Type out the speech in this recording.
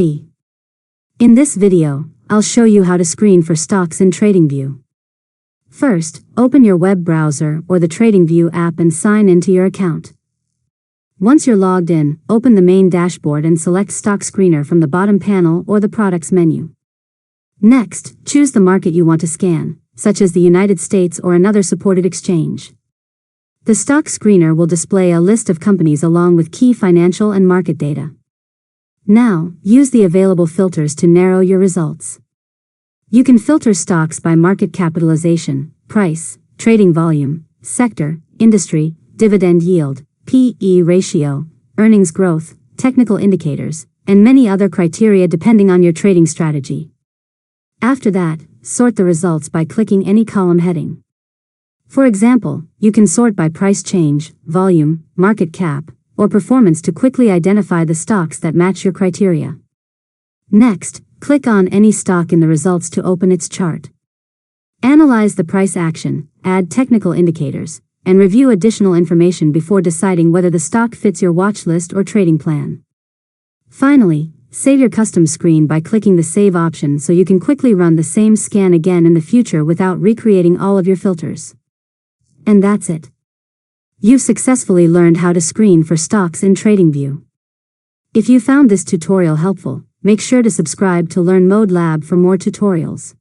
In this video, I'll show you how to screen for stocks in TradingView. First, open your web browser or the TradingView app and sign into your account. Once you're logged in, open the main dashboard and select Stock Screener from the bottom panel or the Products menu. Next, choose the market you want to scan, such as the United States or another supported exchange. The Stock Screener will display a list of companies along with key financial and market data. Now, use the available filters to narrow your results. You can filter stocks by market capitalization, price, trading volume, sector, industry, dividend yield, P/E ratio, earnings growth, technical indicators, and many other criteria depending on your trading strategy. After that, sort the results by clicking any column heading. For example, you can sort by price change, volume, market cap, or performance to quickly identify the stocks that match your criteria. Next, click on any stock in the results to open its chart. Analyze the price action, add technical indicators, and review additional information before deciding whether the stock fits your watch list or trading plan. Finally, save your custom screen by clicking the Save option so you can quickly run the same scan again in the future without recreating all of your filters. And that's it. You've successfully learned how to screen for stocks in TradingView. If you found this tutorial helpful, make sure to subscribe to Learn Mode Lab for more tutorials.